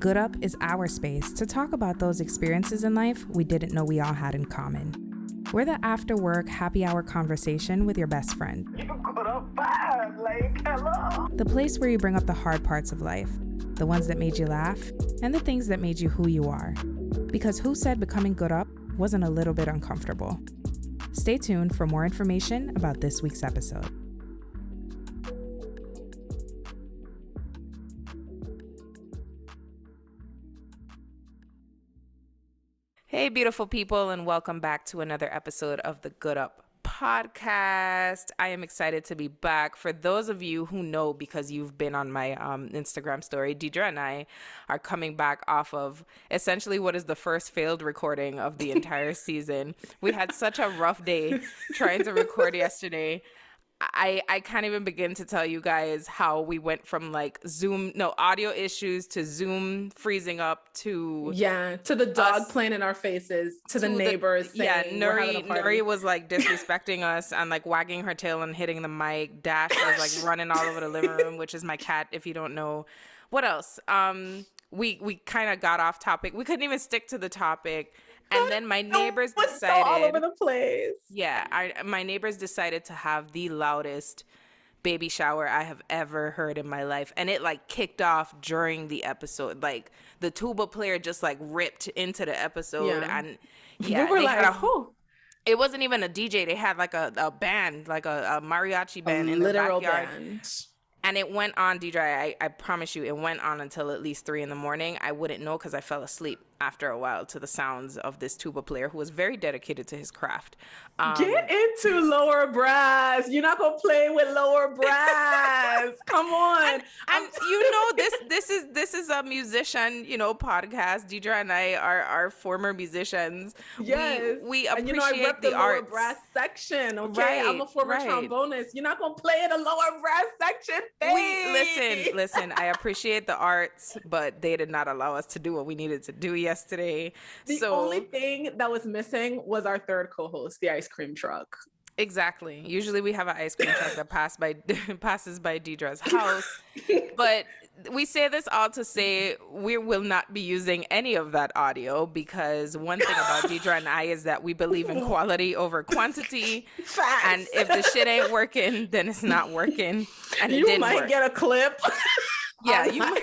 Good Up is our space to talk about those experiences in life we didn't know we all had in common. We're the after work happy hour conversation with your best friend. You good up bad, like, hello. The place where you bring up the hard parts of life, the ones that made you laugh, and the things that made you who you are. Because who said becoming good up wasn't a little bit uncomfortable? Stay tuned for more information about this week's episode. Hey, beautiful people, and welcome back to another episode of the Good Up podcast. I am excited to be back. For those of you who know, because you've been on my Instagram story, Deidre and I are coming back off of essentially what is the first failed recording of the entire season. We had such a rough day trying to record yesterday. I can't even begin to tell you guys how we went from like audio issues to Zoom freezing up to the dog playing in our faces, to the neighbors saying Nuri was like disrespecting us and like wagging her tail and hitting the mic. Dash was like running all over the living room, which is my cat, if you don't know. What else? We kind of got off topic. We couldn't even stick to the topic. And then my neighbors decided all over the place. Yeah, my neighbors decided to have the loudest baby shower I have ever heard in my life. And it like kicked off during the episode. Like the tuba player just like ripped into the episode. Yeah. And we were like, it wasn't even a DJ. They had like a band, like a mariachi band in the backyard. Band. And it went on, Deidre, I promise you, it went on until at least 3 a.m. I wouldn't know because I fell asleep after a while to the sounds of this tuba player who was very dedicated to his craft. Get into lower brass. You're not gonna play with lower brass. Come on. And you know, this is a musician, podcast. Deidre and I are former musicians. Yes. We appreciate I rep the lower arts. brass section. Okay, Right, I'm a former trombonist. You're not gonna play in the lower brass section. Listen. I appreciate the arts, but they did not allow us to do what we needed to do yesterday. The only thing that was missing was our third co-host, the ice cream truck. Exactly. Usually we have an ice cream truck that passes by Deidre's house. But we say this all to say we will not be using any of that audio because one thing about Deidre and I is that we believe in quality over quantity. Facts. And if the shit ain't working, then it's not working. And you might get a clip. Yeah,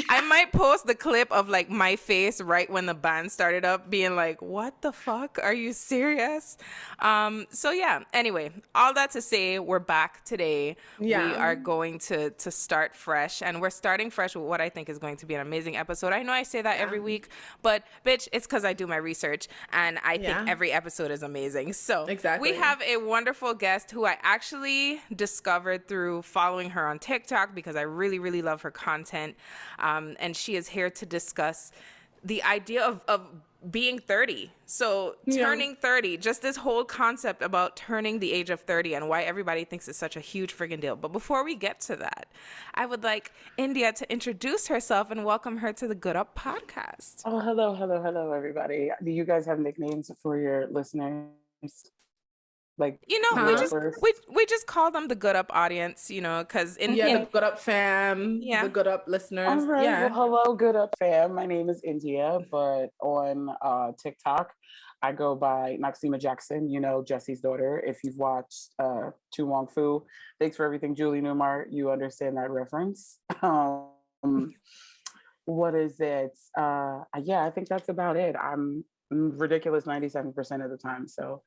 I might post the clip of like my face right when the band started up being like, what the fuck? Are you serious? So yeah, anyway, all that to say, we're back today. Yeah. We are going to start fresh, and we're starting fresh with what I think is going to be an amazing episode. I know I say that every week, but bitch, it's because I do my research and I think every episode is amazing. So exactly. We have a wonderful guest who I actually discovered through following her on TikTok because I really, really love her content. And she is here to discuss the idea of being 30. So turning 30, just this whole concept about turning the age of 30 and why everybody thinks it's such a huge friggin' deal. But before we get to that, I would like India to introduce herself and welcome her to the Good Up podcast. Oh, hello, everybody. Do you guys have nicknames for your listeners? Like, we just call them the Good Up audience, because the Good Up fam, the Good Up listeners. All right. Yeah. Well, hello, Good Up fam. My name is India, but on TikTok, I go by Noxima Jackson, Jesse's daughter. If you've watched Tu Wong Fu, thanks for everything, Julie Newmar. You understand that reference. What is it? I think that's about it. I'm ridiculous 97% of the time, so...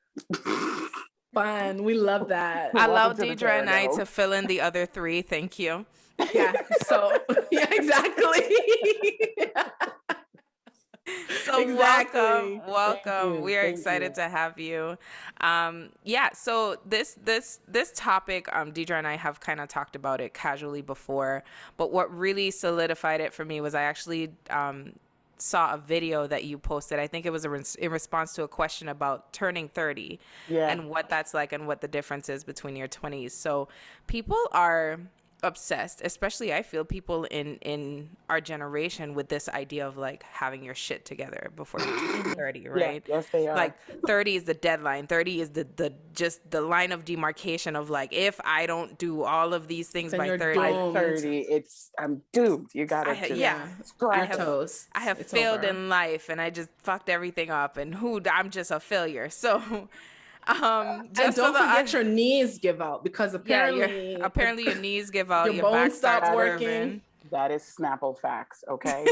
Fun. We love that. I love Deidre and I to fill in the other 3. Thank you. Yeah. So yeah, exactly. So exactly. welcome. We are excited to have you. So this topic, Deidre and I have kind of talked about it casually before, but what really solidified it for me was I actually saw a video that you posted. I think it was in response to a question about turning 30 and what that's like and what the difference is between your 20s. So people are obsessed, especially I feel people in our generation with this idea of like having your shit together before you turn 30, right? Yes, they are. Like 30 is the deadline. 30 is the just the line of demarcation of like, if I don't do all of these things Then by you're 30, by doomed. 30, I'm doomed. You gotta just yeah. scratch Your it. toes. I have It's failed over. in life and I just fucked everything up and I'm just a failure. So And just don't so forget your knees give out, because apparently apparently your knees give out, your your back bones stop starts working. curving. That is Snapple facts, okay?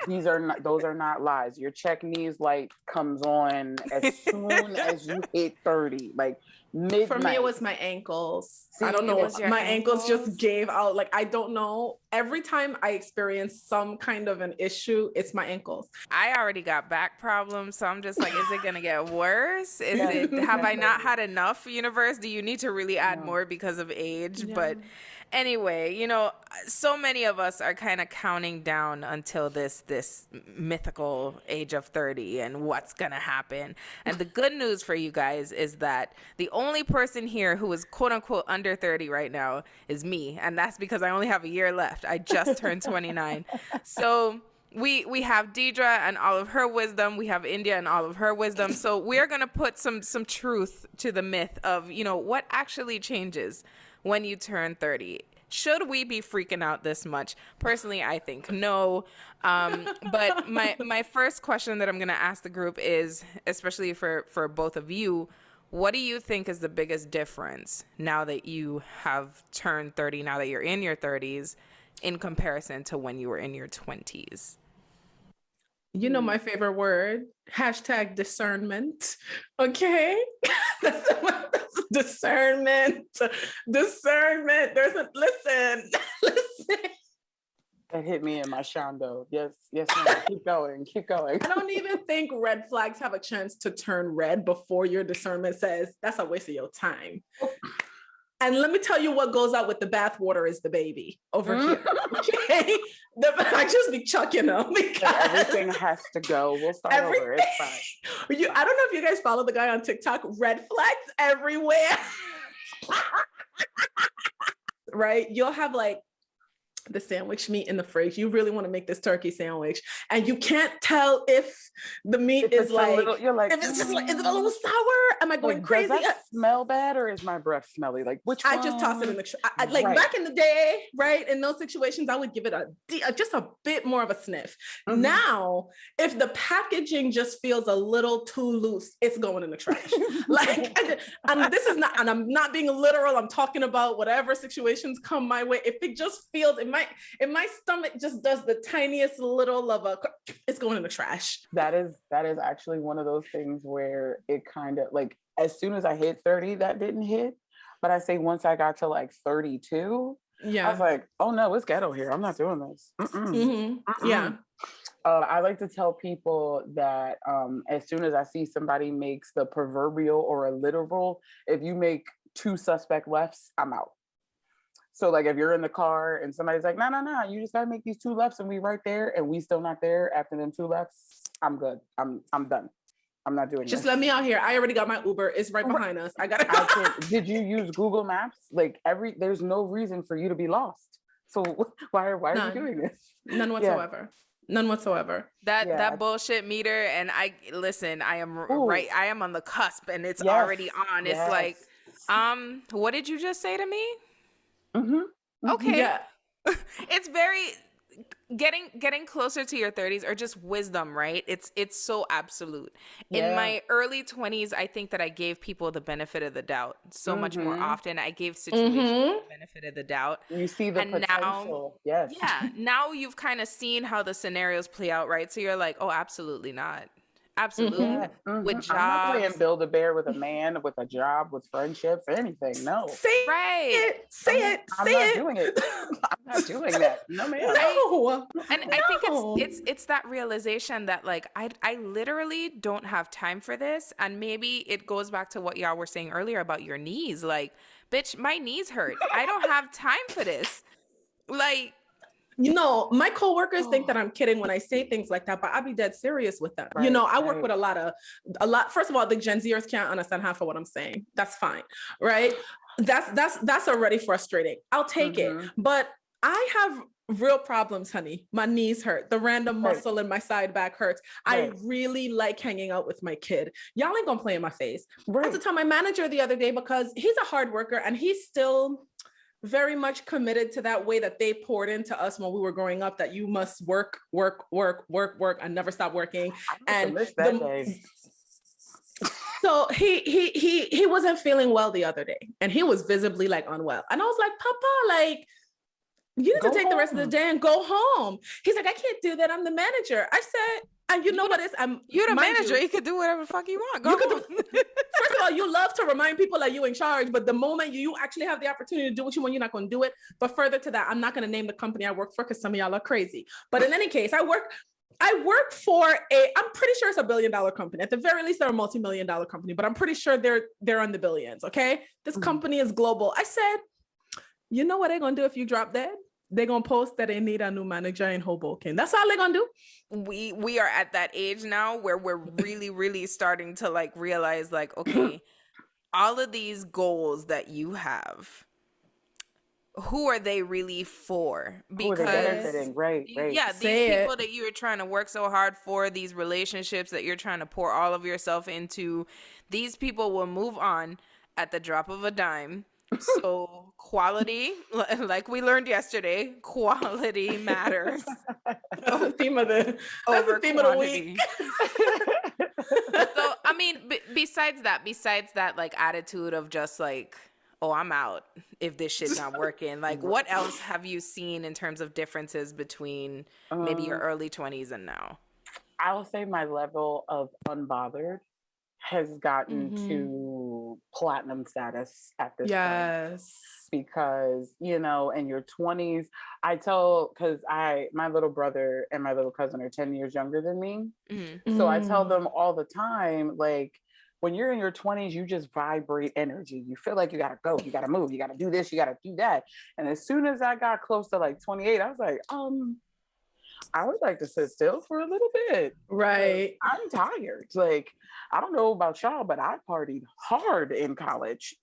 Those are not lies. Your check knees light comes on as soon as you hit 30, like midnight. For me, it was my ankles. See, I don't know. it was your My ankles ankles? just gave out. Like, I don't know. Every time I experience some kind of an issue, it's my ankles. I already got back problems, so I'm just like, is it gonna get worse? Have I not had enough, universe? Do you need to really add more because of age? Yeah. But anyway, so many of us are kind of counting down until this mythical age of 30 and what's gonna happen. And the good news for you guys is that the only person here who is quote unquote under 30 right now is me, and that's because I only have a year left. I just turned 29. So we have Deidre and all of her wisdom. We have India and all of her wisdom. So we're going to put some truth to the myth of, what actually changes when you turn 30. Should we be freaking out this much? Personally, I think no. But my first question that I'm going to ask the group is, especially for both of you, what do you think is the biggest difference now that you have turned 30, now that you're in your 30s, in comparison to when you were in your 20s? You know my favorite word, hashtag discernment. Okay? that's discernment. Discernment. Listen. That hit me in my shondo. Yes, ma'am. Keep going. I don't even think red flags have a chance to turn red before your discernment says that's a waste of your time. And let me tell you what goes out with the bathwater is the baby over here. Okay? I just be chucking them because everything has to go. We'll start over. It's fine. I don't know if you guys follow the guy on TikTok, red flags everywhere. Right? You'll have like the sandwich meat in the fridge. You really want to make this turkey sandwich, and you can't tell if the meat is like, you're like, if it's just like, is it a little sour? Am I going crazy? Does that smell bad, or is my breath smelly? Like, which one? I just toss it in the like right. Back in the day, right? In those situations, I would give it just a bit more of a sniff. Mm-hmm. Now, if the packaging just feels a little too loose, it's going in the trash. Like, and this is not, and I'm not being literal. I'm talking about whatever situations come my way. If it just feels, if my stomach just does the tiniest little of it's going in the trash. That is actually one of those things where it kind of like, as soon as I hit 30, that didn't hit. But I say once I got to like 32, I was like, oh no, it's ghetto here. I'm not doing this. Mm-hmm. Yeah. I like to tell people that as soon as I see somebody makes the proverbial or a literal, if you make 2 suspect lefts, I'm out. So like if you're in the car and somebody's like, no, you just gotta make these 2 lefts and we right there and we still not there after them 2 lefts, I'm good. I'm done. I'm not doing just this. let me out here. I already got my Uber. It's right behind us. I gotta Did you use Google Maps? Like there's no reason for you to be lost. So why are you doing this? None whatsoever. Yeah. None whatsoever. That bullshit meter, and I am right. I am on the cusp and it's already on. It's like, what did you just say to me? Mm-hmm. Okay. Yeah. It's very getting closer to your 30s, or just wisdom, right? It's so absolute. In my early 20s, I think that I gave people the benefit of the doubt so much more often. I gave situations the benefit of the doubt. You see the potential. Now you've kind of seen how the scenarios play out, right? So you're like, oh, absolutely not. Absolutely. With jobs. I'm not playing Build-A-Bear with a man, with a job, with friendships, anything. No. Say it. I'm not doing it. I'm not doing that. No, man. No. And I think it's that realization that like I literally don't have time for this. And maybe it goes back to what y'all were saying earlier about your knees. Like, bitch, my knees hurt. I don't have time for this. Like, my coworkers think that I'm kidding when I say things like that, but I'll be dead serious with them. Right, I work with a lot. First of all, the Gen Zers can't understand half of what I'm saying. That's fine, right? That's already frustrating. I'll take it. But I have real problems, honey. My knees hurt. The random muscle in my side back hurts. I really like hanging out with my kid. Y'all ain't gonna play in my face. I had to tell my manager the other day because he's a hard worker and he's still very much committed to that way that they poured into us when we were growing up, that you must work and never stop working. And so he wasn't feeling well the other day and he was visibly like unwell. And I was like, Papa, like, you need to take the rest of the day and go home. He's like, I can't do that. I'm the manager. I said, and you know what is, you're the manager. You can do whatever the fuck you want. Go home. First of all, you love to remind people that you're in charge, but the moment you actually have the opportunity to do what you want, you're not going to do it. But further to that, I'm not going to name the company I work for because some of y'all are crazy. But in any case, I work for I'm pretty sure it's a $1 billion company. At the very least, they're a multi-million-dollar company, but I'm pretty sure they're on the billions. Okay. This company is global. I said, you know what they're going to do if you drop dead? They're going to post that they need a new manager in Hoboken. That's all they're going to do. We are at that age now where we're really, really starting to like realize like, okay, all of these goals that you have, who are they really for? Because right. Yeah, these people that you are trying to work so hard for, these relationships that you're trying to pour all of yourself into, these people will move on at the drop of a dime. So quality, like we learned yesterday, quality matters. That's the theme of the week. So I mean, besides that like attitude of just like, oh, I'm out if this shit's not working. Like, what else have you seen in terms of differences between maybe your early 20s and now? I will say my level of unbothered has gotten to platinum status at this point. Because, you know, in your 20s, because my little brother and my little cousin are 10 years younger than me. So I tell them all the time, like, when you're in your 20s, you just vibrate energy. You feel like you gotta go, you gotta move, you gotta do this, you gotta do that. And as soon as I got close to like 28, I was like, I would like to sit still for a little bit. Right. I'm tired. Like, I don't know about y'all, but I partied hard in college.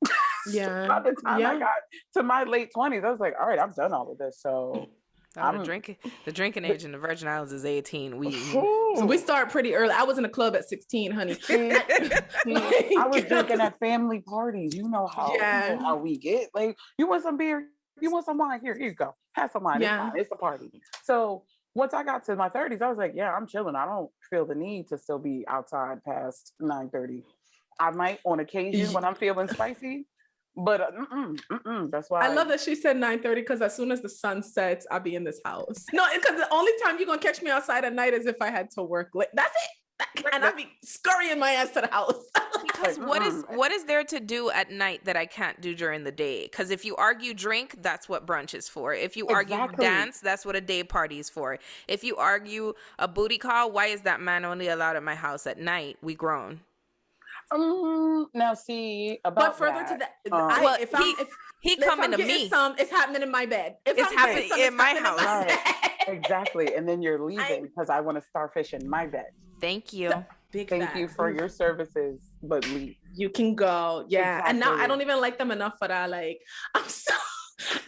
Yeah. By the time I got to my late 20s, I was like, all right, I've done all of this. So the drinking age in the Virgin Islands is 18. So we start pretty early. I was in a club at 16, honey. I was drinking at family parties. You know how we get. Like, you want some beer? You want some wine? Here you go. Have some wine. Yeah. It's a party. So once I got to my 30s, I was like, yeah, I'm chilling. I don't feel the need to still be outside past 9:30. I might on occasion when I'm feeling spicy, but that's why I love that she said 9:30 because as soon as the sun sets, I'll be in this house. No, because the only time you're gonna catch me outside at night is if I had to work late. That's it. And I'll be scurrying my ass to the house. Because what is there to do at night that I can't do during the day? Because if you argue drink, that's what brunch is for. If you argue dance, that's what a day party is for. If you argue a booty call, why is that man only allowed at my house at night? We grown. Now see about but further that, to that, if he coming to me, it's happening in my bed. It's happening in my house. Right. Exactly, and then you're leaving because I want to starfish in my bed. Thank you. Thank you for your services, but leave. You can go. Yeah. Exactly. And now I don't even like them enough for that. Like,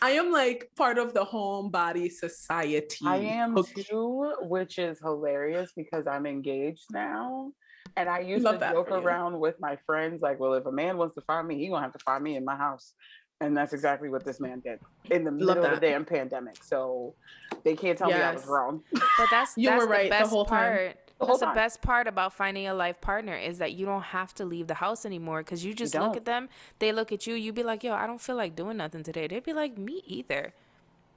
I am like part of the homebody society. I am too, which is hilarious because I'm engaged now. And I used to joke around with my friends, like, well, if a man wants to find me, he's gonna have to find me in my house. And that's exactly what this man did in the middle of the damn pandemic. So they can't tell me I was wrong. But that's you were right the best the whole part. time. That's the best part about finding a life partner is that you don't have to leave the house anymore because you just look at them, they look at you, you be like, yo, I don't feel like doing nothing today. They'd be like, me either.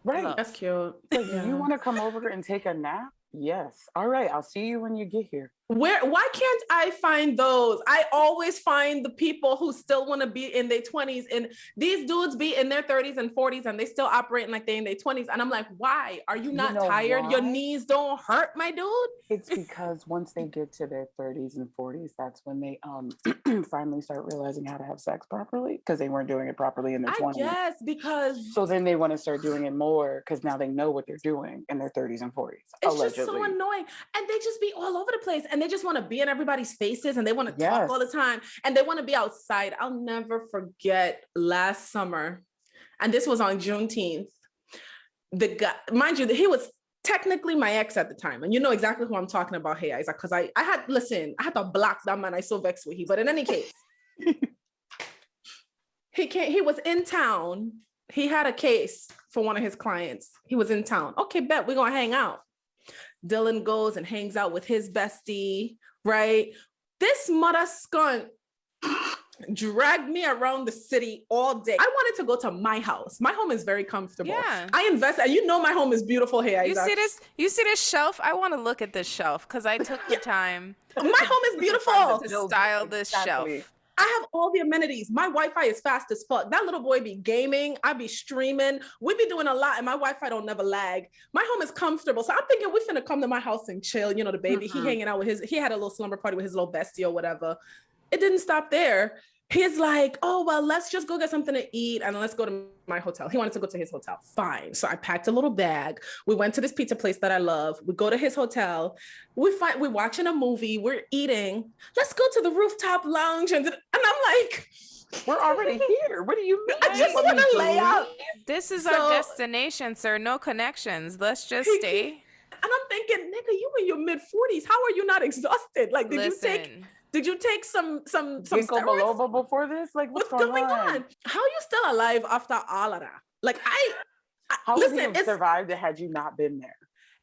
Right. Love. That's cute. Like, you want to come over and take a nap? Yes. All right. I'll see you when you get here. Why can't I find those? I always find the people who still want to be in their 20s, and these dudes be in their 30s and 40s and they still operating like they in their 20s. And I'm like, why? Are you not tired? Why? Your knees don't hurt, my dude? It's because once they get to their 30s and 40s, that's when they finally start realizing how to have sex properly because they weren't doing it properly in their 20s. Yes, because so then they want to start doing it more because now they know what they're doing in their 30s and 40s. It's allegedly. Just so annoying. And they just be all over the place. And and they just want to be in everybody's faces and they want to talk all the time and they want to be outside. I'll never forget last summer, and this was on Juneteenth. The guy, mind you, he was technically my ex at the time, and you know exactly who I'm talking about here, Isaac, because I had to block that man. I so vexed with him, but in any case, he was in town. He had a case for one of his clients. He was in town. Okay, bet we're gonna hang out. Dylan goes and hangs out with his bestie, right? This mother skunk dragged me around the city all day. I wanted to go to my house. My home is very comfortable. Yeah. I invest, and you know my home is beautiful here. You see this shelf? I want to look at this shelf because I took the time. My home is beautiful. To style this shelf. I have all the amenities. My Wi-Fi is fast as fuck. That little boy be gaming. I be streaming. We be doing a lot, and my Wi-Fi don't never lag. My home is comfortable. So I'm thinking we finna come to my house and chill. You know, the baby, he hanging out with he had a little slumber party with his little bestie or whatever. It didn't stop there. He's like, oh, well, let's just go get something to eat and let's go to my hotel. He wanted to go to his hotel. Fine. So I packed a little bag. We went to this pizza place that I love. We go to his hotel. We're watching a movie. We're eating. Let's go to the rooftop lounge. And I'm like, we're already here. What do you mean? I just want to lay out. This is our destination, sir. No connections. Let's just stay. And I'm thinking, nigga, you in your mid-40s. How are you not exhausted? Like, did you take some ginkgo biloba before this? Like, what's going on? How are you still alive after all of that? Like, how would you have survived had you not been there?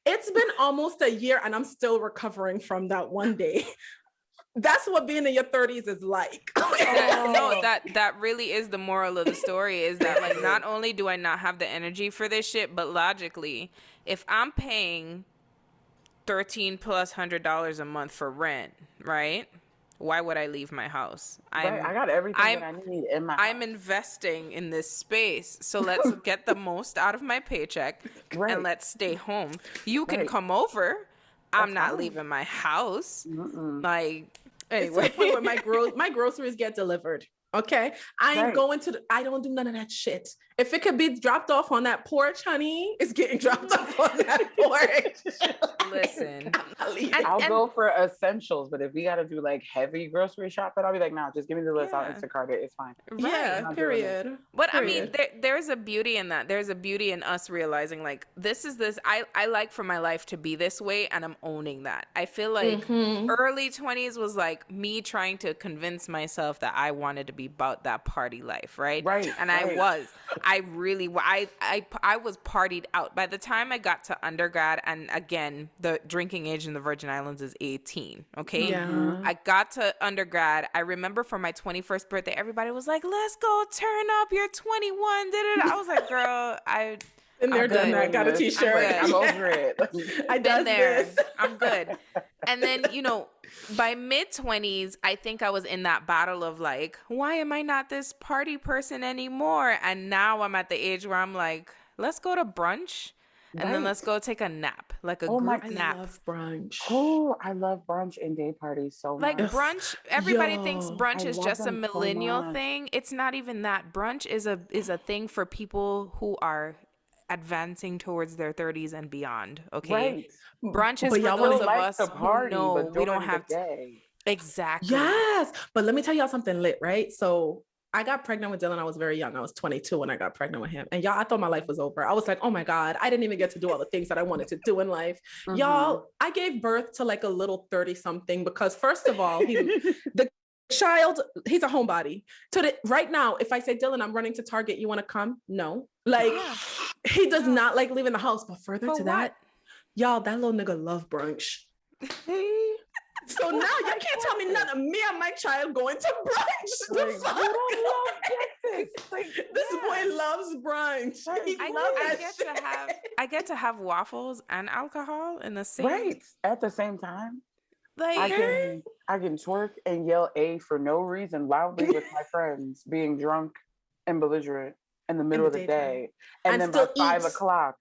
It's been almost a year and I'm still recovering from that one day. That's what being in your 30s is like. No, that really is the moral of the story, is that like not only do I not have the energy for this shit, but logically, if I'm paying $1,300+ a month for rent, right? Why would I leave my house? I got everything that I need in my house. I'm investing in this space. So let's get the most out of my paycheck and let's stay home. You can come over. I'm not leaving my house. Like, anyway. It's to the point where my groceries get delivered. Okay. I ain't going I don't do none of that shit. If it could be dropped off on that porch, honey, it's getting dropped off on that porch. Listen, I'll go for essentials, but if we got to do like heavy grocery shopping, I'll be like, nah, just give me the list. I'll Instacart it. It's fine. Right. Yeah, period. But I mean, there's a beauty in that. There's a beauty in us realizing like, I like for my life to be this way, and I'm owning that. I feel like early 20s was like me trying to convince myself that I wanted to be about that party life, right? Right. And I was partied out. By the time I got to undergrad, and again, the drinking age in the Virgin Islands is 18, okay? Yeah. I got to undergrad. I remember for my 21st birthday, everybody was like, let's go turn up, you're 21. I was like, girl, Been there, done that. Got a t-shirt. I'm over it. I done this. I'm good. And then, by mid-20s, I think I was in that battle of like, why am I not this party person anymore? And now I'm at the age where I'm like, let's go to brunch. And then let's go take a nap, like a group nap. I love brunch. Oh, I love brunch and day parties so much. Like brunch, everybody thinks brunch is just a millennial thing. It's not even that. Brunch is a thing for people who are advancing towards their 30s and beyond. Okay, right. Brunch is for those of us who know we don't have to. Exactly. Yes, but let me tell y'all something lit, right? So I got pregnant with Dylan. I was very young. I was 22 when I got pregnant with him. And y'all, I thought my life was over. I was like, oh my God, I didn't even get to do all the things that I wanted to do in life. Y'all, I gave birth to like a little 30-something because first of all, the child, he's a homebody. Right now, if I say, Dylan, I'm running to Target, you want to come? No. Like, he does not like leaving the house. But further to that, y'all, that little nigga love brunch. So now you can't tell me none of me and my child going to brunch. This boy loves brunch. I get to have waffles and alcohol in the same at the same time. Like I can twerk and yell A for no reason loudly with my friends, being drunk and belligerent in the middle of the day, and then by 5 o'clock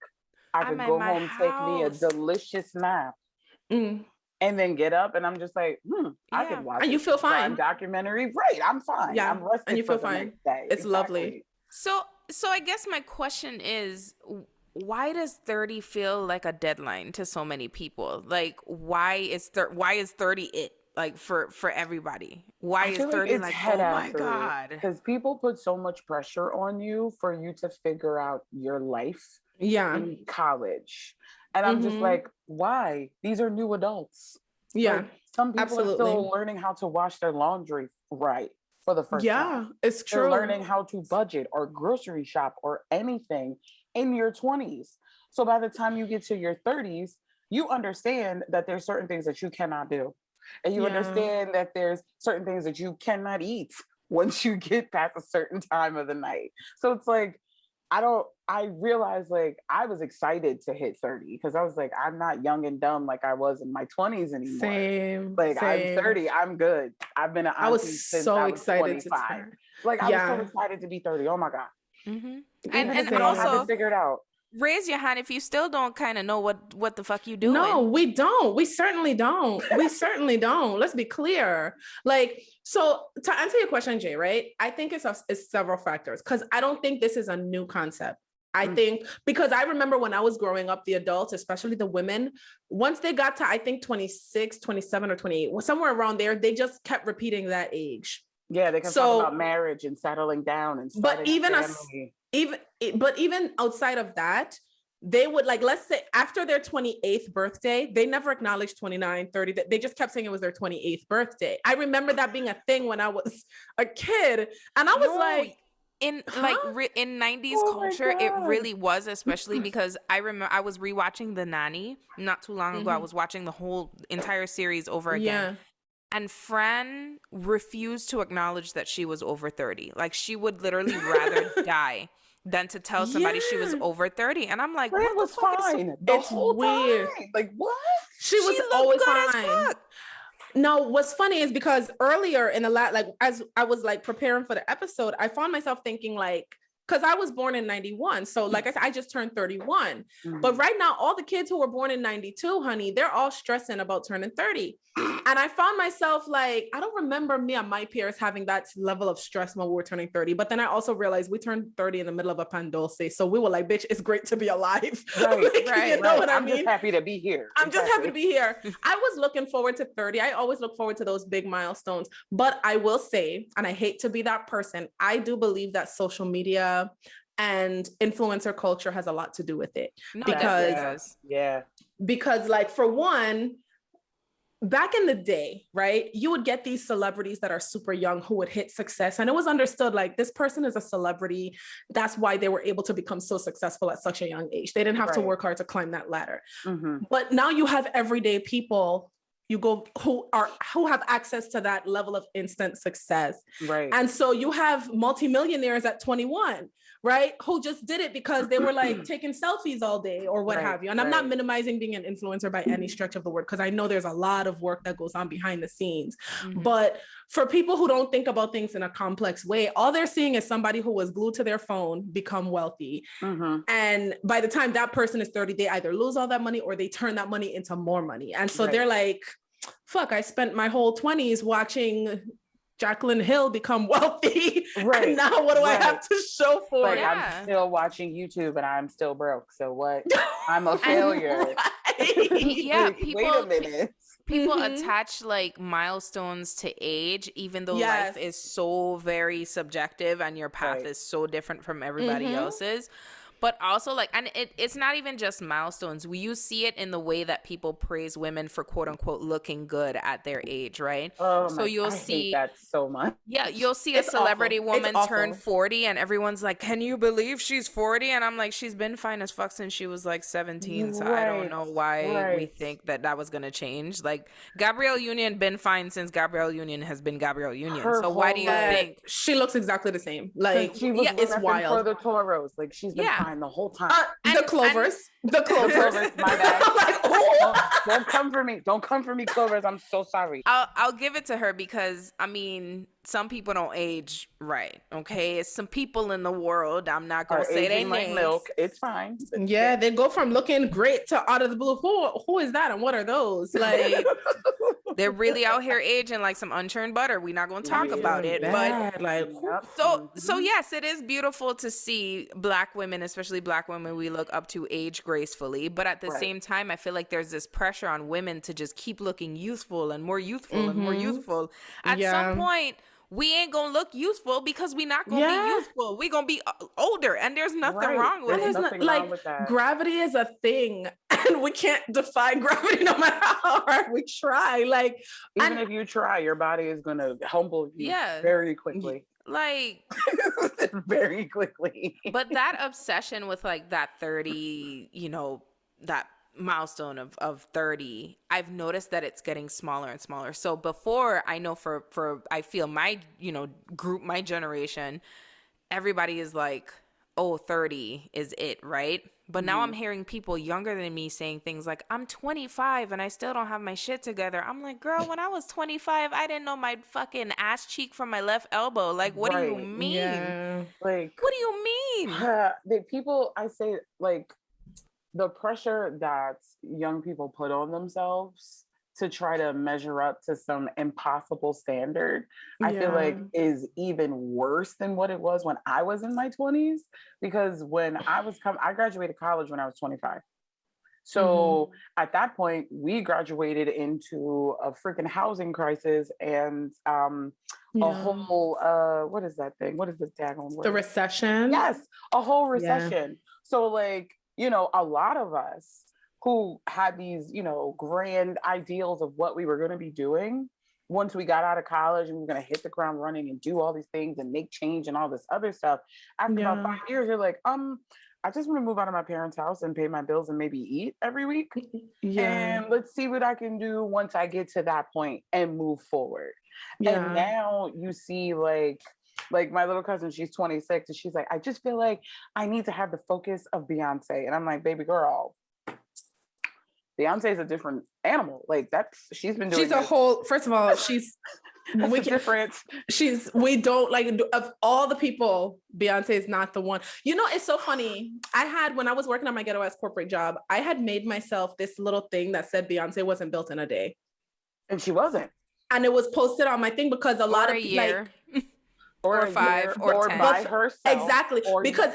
I could go home, take me a delicious nap. And then get up, and I'm just like, I can watch. And you feel fine. Documentary, right? I'm fine. Yeah, I'm rested. And you feel fine. It's lovely. So I guess my question is, why does 30 feel like a deadline to so many people? Like, why is 30 it? Like for everybody, why is 30 like, oh my God? Because people put so much pressure on you for you to figure out your life in college. And I'm just like, why? These are new adults. Yeah. Like, some people are still learning how to wash their laundry right for the first time. Yeah, it's true. They're learning how to budget or grocery shop or anything in your 20s. So by the time you get to your 30s, you understand that there's certain things that you cannot do. And you understand that there's certain things that you cannot eat once you get past a certain time of the night. So it's like, I realized like I was excited to hit 30 because I was like, I'm not young and dumb like I was in my 20s anymore. Same. I'm 30, I'm good. I've been an auntie since I was excited 25. Like I was so excited to be 30. Oh my God. Mm-hmm. And also have to figure it out. Raise your hand if you still don't kind of know what the fuck you doing. No, we don't. We certainly don't. We certainly don't. Let's be clear. Like, so to answer your question, Jay, right? I think it's several factors because I don't think this is a new concept. I think because I remember when I was growing up, the adults, especially the women, once they got to, I think 26, 27 or 28, somewhere around there, they just kept repeating that age. Yeah, they can talk about marriage and settling down and but even even outside of that, they would like, let's say after their 28th birthday, they never acknowledged 29, 30. They just kept saying it was their 28th birthday. I remember that being a thing when I was a kid. And I was like, in 90s culture, it really was, especially because I remember I was rewatching The Nanny not too long ago. I was watching the whole entire series over again. And Fran refused to acknowledge that she was over 30. Like, she would literally rather die than to tell somebody she was over 30. And I'm like, it was fine. It's weird. Like, what? She was always fine. No, what's funny is because earlier in the like as I was like preparing for the episode, I found myself thinking like, because I was born in 91. So like I said, I just turned 31. But right now, all the kids who were born in 92, honey, they're all stressing about turning 30. And I found myself like, I don't remember me and my peers having that level of stress when we were turning 30. But then I also realized we turned 30 in the middle of a pandulce. So we were like, bitch, it's great to be alive. Right, you know what I mean? I'm just happy to be here. I'm just happy to be here. I was looking forward to 30. I always look forward to those big milestones. But I will say, and I hate to be that person, I do believe that social media and influencer culture has a lot to do with it. Because like, for one, back in the day, right, you would get these celebrities that are super young who would hit success, and it was understood like this person is a celebrity. That's why they were able to become so successful at such a young age. They didn't have to work hard to climb that ladder. But now you have everyday people who have access to that level of instant success. Right. And so you have multimillionaires at 21, right, who just did it because they were like taking selfies all day or what have you. And I'm not minimizing being an influencer by any stretch of the word, because I know there's a lot of work that goes on behind the scenes. But for people who don't think about things in a complex way, all they're seeing is somebody who was glued to their phone become wealthy. And by the time that person is 30, they either lose all that money or they turn that money into more money. And so they're like, fuck, I spent my whole 20s watching Jaclyn Hill become wealthy. And now what do I have to show for it? I'm still watching YouTube and I'm still broke. So what? I'm a failure. People, wait a minute. People attach like milestones to age, even though life is so very subjective and your path is so different from everybody else's. But also, like, and it's not even just milestones. You see it in the way that people praise women for quote unquote looking good at their age, right? So you'll see that so much. Yeah, you'll see a celebrity woman turn 40 and everyone's like, can you believe she's 40? And I'm like, she's been fine as fuck since she was like 17. So I don't know why we think that was going to change. Like, Gabrielle Union been fine since Gabrielle Union has been Gabrielle Union. So why do you think she looks exactly the same? Like, she was it's wild. For the Toros, like she's been fine the whole time. The Clovers. My bad. Don't come for me. Don't come for me, Clovers. I'm so sorry. I'll give it to her because, I mean, some people don't age right, okay? It's some people in the world. I'm not going to say their names. Milk. It's fine. Yeah, they go from looking great to out of the blue. Who is that and what are those? Like, They're really out here aging like some unchurned butter. We're not going to talk about it, but like so yes, it is beautiful to see Black women, especially Black women we look up to, age gracefully. But at the same time, I feel like there's this pressure on women to just keep looking youthful and more youthful and more youthful. At some point, we ain't gonna look youthful because we not gonna be youthful. We gonna be older, and there's nothing wrong with it. Nothing wrong with that. Gravity is a thing, and we can't defy gravity no matter how hard we try. Like, even if you try, your body is gonna humble you very quickly. Like very quickly. But that obsession with like that 30, that milestone of 30, I've noticed that it's getting smaller and smaller. So before, I know for I feel my group, my generation, everybody is like, oh, 30 is it, right? But now I'm hearing people younger than me saying things like, I'm 25 and I still don't have my shit together. I'm like, girl, when I was 25, I didn't know my fucking ass cheek from my left elbow. Like, what do you mean? Yeah. Like, what do you mean? The people, I say, like, the pressure that young people put on themselves to try to measure up to some impossible standard, I feel like is even worse than what it was when I was in my 20s. Because when I graduated college when I was 25. So at that point, we graduated into a freaking housing crisis and a whole, what is that thing? What is this daggone word? The recession? Yes, a whole recession. So like, a lot of us who had these, grand ideals of what we were going to be doing once we got out of college and we were going to hit the ground running and do all these things and make change and all this other stuff. After about 5 years, you're like, I just want to move out of my parents' house and pay my bills and maybe eat every week. And let's see what I can do once I get to that point and move forward. And now you see like my little cousin, she's 26 and she's like, I just feel like I need to have the focus of Beyonce. And I'm like, baby girl, Beyonce is a different animal. Like she's been doing. She's a whole. First of all, she's we don't like of all the people. Beyonce is not the one. It's so funny. When I was working on my Ghetto Ass corporate job, I had made myself this little thing that said Beyonce wasn't built in a day, and she wasn't. And it was posted on my thing because a lot of year. Or 5 or 10 by herself. Exactly. Because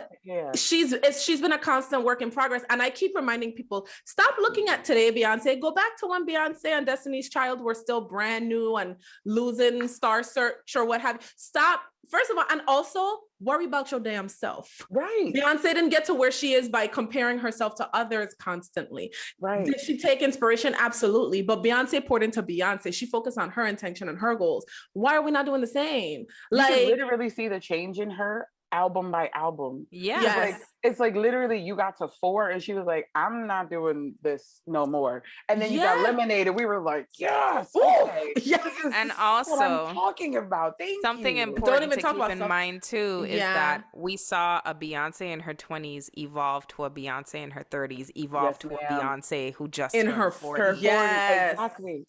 she's been a constant work in progress. And I keep reminding people, stop looking at today Beyonce. Go back to when Beyonce and Destiny's Child were still brand new and losing Star Search or what have you. Stop. First of all, and also worry about your damn self. Right. Beyonce didn't get to where she is by comparing herself to others constantly. Right. Did she take inspiration? Absolutely. But Beyonce poured into Beyonce. She focused on her intention and her goals. Why are we not doing the same? You can literally see the change in her album by album. Yeah. It's like literally you got to 4 and she was like, I'm not doing this no more. And then you got Lemonade. We were like, yes. Okay. Yes. And also what I'm talking about. Something important to keep in mind too is that we saw a Beyonce in her 20s evolve to a Beyonce in her 30s evolve to a Beyonce who just in turned her 40. Yes.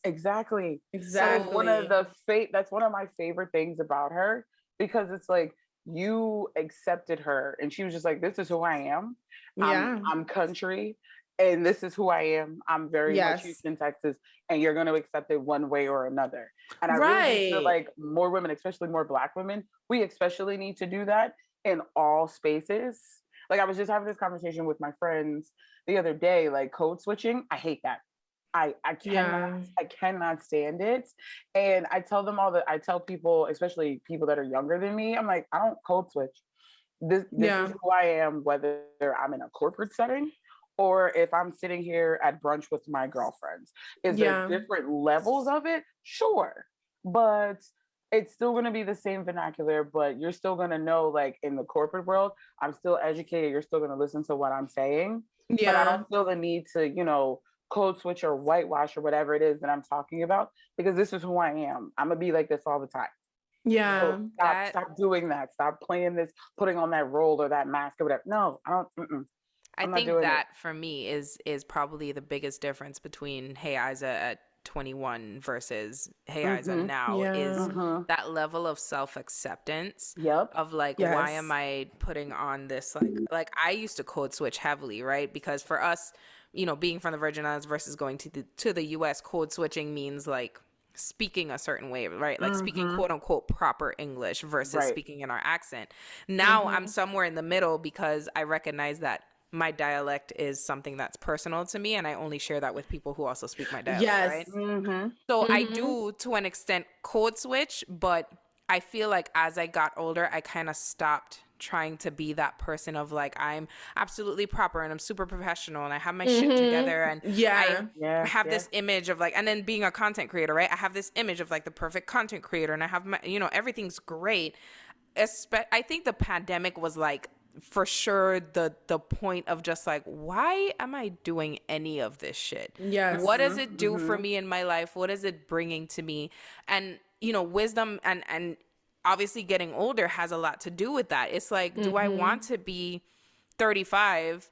Exactly. So one of that's one of my favorite things about her, because it's like you accepted her and she was just like, this is who I am. I'm country and this is who I am. I'm very much Houston, Texas, and you're going to accept it one way or another. And I really feel like more women, especially more Black women, we especially need to do that in all spaces. Like I was just having this conversation with my friends the other day, like code switching. I hate that. I cannot stand it. And I tell them I tell people, especially people that are younger than me, I'm like, I don't code switch. This is who I am, whether I'm in a corporate setting or if I'm sitting here at brunch with my girlfriends. Is there different levels of it? Sure. But it's still going to be the same vernacular, but you're still going to know, like in the corporate world, I'm still educated. You're still going to listen to what I'm saying. Yeah. But I don't feel the need to, code switch or whitewash or whatever it is that I'm talking about, because this is who I am. I'm gonna be like this all the time. Yeah. So stop doing that. Stop playing this, putting on that role or that mask or whatever. No, I don't. I think that for me is probably the biggest difference between Hey Isa at 21 versus Hey Isa now is that level of self-acceptance of like, why am I putting on this? Like I used to code switch heavily, right? Because for us, being from the Virgin Islands versus going to the US, code switching means like speaking a certain way, right? Like speaking quote unquote proper English versus Right. speaking in our accent. Now I'm somewhere in the middle because I recognize that my dialect is something that's personal to me, and I only share that with people who also speak my dialect, right? Yes. Mm-hmm. So I do, to an extent, code switch, but I feel like as I got older, I kind of stopped trying to be that person of like, I'm absolutely proper and I'm super professional and I have my shit together and Yeah. I have this image of like, and then being a content creator, right? I have this image of like the perfect content creator and I have my, everything's great. I think the pandemic was like, for sure the point of just like, why am I doing any of this shit? Yes. What does it do for me in my life? What is it bringing to me? And wisdom and obviously getting older has a lot to do with that. It's like, do I want to be 35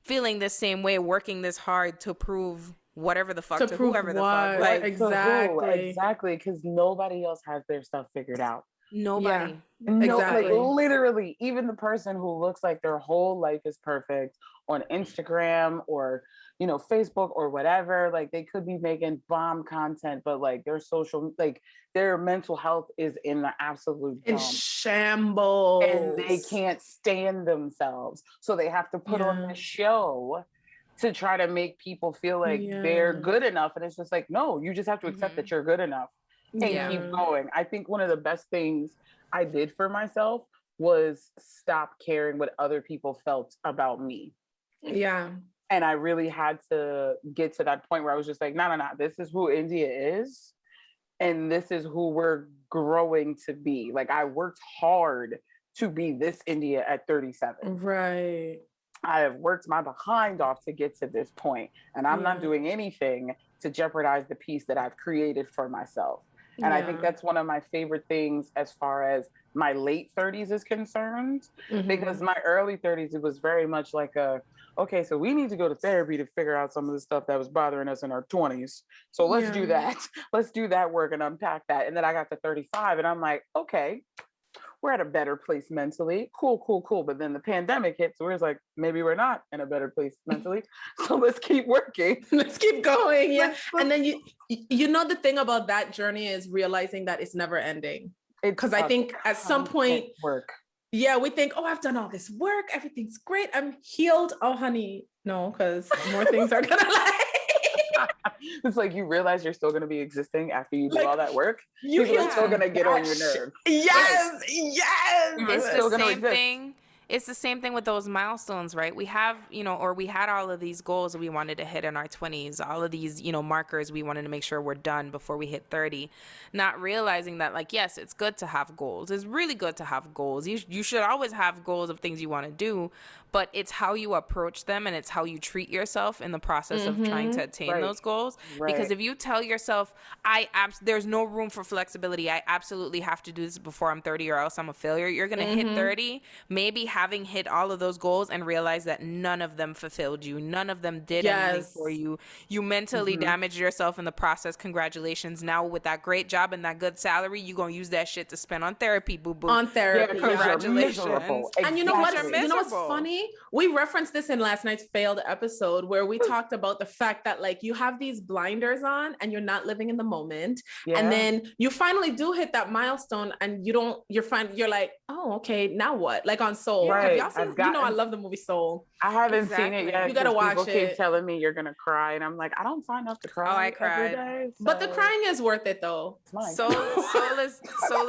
feeling the same way, working this hard to prove whatever the fuck to prove whoever the what? fuck, like Exactly. Because nobody else has their stuff figured out. nobody. No, Exactly. like literally, even the person who looks like their whole life is perfect on Instagram or Facebook or whatever, like they could be making bomb content, but like their mental health is in the absolute In dump. shambles. And they can't stand themselves, so they have to put on this show to try to make people feel like they're good enough. And it's just like, no, you just have to accept that you're good enough and keep going. I think one of the best things I did for myself was stop caring what other people felt about me. Yeah. And I really had to get to that point where I was just like, no, this is who India is. And this is who we're growing to be. Like, I worked hard to be this India at 37. Right. I have worked my behind off to get to this point, and I'm not doing anything to jeopardize the peace that I've created for myself. And I think that's one of my favorite things as far as my late 30s is concerned, because my early 30s, it was very much like okay, so we need to go to therapy to figure out some of the stuff that was bothering us in our 20s. So let's do that. Let's do that work and unpack that. And then I got to 35 and I'm like, okay, we're at a better place mentally. Cool. But then the pandemic hit, so we're like, maybe we're not in a better place mentally. So let's keep working. Let's keep going. Yeah. And then the thing about that journey is realizing that it's never ending. Because I think at some point, we think, oh, I've done all this work. Everything's great. I'm healed. Oh, honey, no, because more things are gonna It's like you realize you're still going to be existing after you do all that work. You're still going to get on your nerves. Yes. It's the same thing. It's the same thing with those milestones, right? We have, or we had all of these goals that we wanted to hit in our 20s, all of these, markers we wanted to make sure we're done before we hit 30, not realizing that, like, yes, it's good to have goals. It's really good to have goals. You should always have goals of things you want to do, but it's how you approach them and it's how you treat yourself in the process of trying to attain those goals. Because if you tell yourself, there's no room for flexibility, I absolutely have to do this before I'm 30 or else I'm a failure, you're going to hit 30, maybe having hit all of those goals and realize that none of them fulfilled you. None of them did anything for you. You mentally damaged yourself in the process. Congratulations. Now with that great job and that good salary, you're going to use that shit to spend on therapy, boo-boo. On therapy. Congratulations. And you know what? You know what's funny? We referenced this in last night's failed episode where we talked about the fact that like you have these blinders on and you're not living in the moment. And then you finally do hit that milestone and you're like, oh, okay, now what? Like on Soul. Have y'all seen, I love the movie Soul. I haven't seen it yet. You gotta watch people it. Keep telling me you're gonna cry, and I'm like, I don't sign up to cry. Oh, I cried. Every day, so. But the crying is worth it though. Soul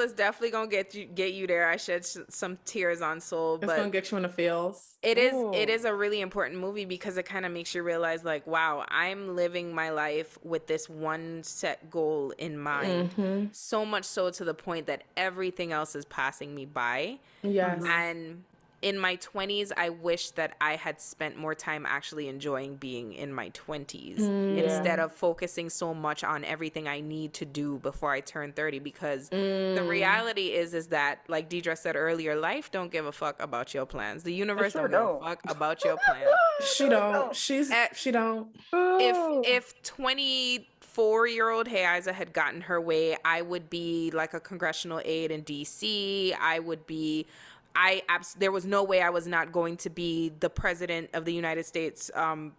is definitely gonna get you there. I shed some tears on Soul, It's but gonna get you in the feels. It is a really important movie because it kind of makes you realize like, wow, I'm living my life with this one set goal in mind. So much so to the point that everything else is passing me by. Yes. And in my 20s, I wish that I had spent more time actually enjoying being in my 20s instead of focusing so much on everything I need to do before I turn 30. Because the reality is that, like Deidre said earlier, life don't give a fuck about your plans. The universe don't give a fuck about your plans. She don't. She don't. If 24-year-old Heiza had gotten her way, I would be like a congressional aide in DC. I would be there was no way I was not going to be the president of the United States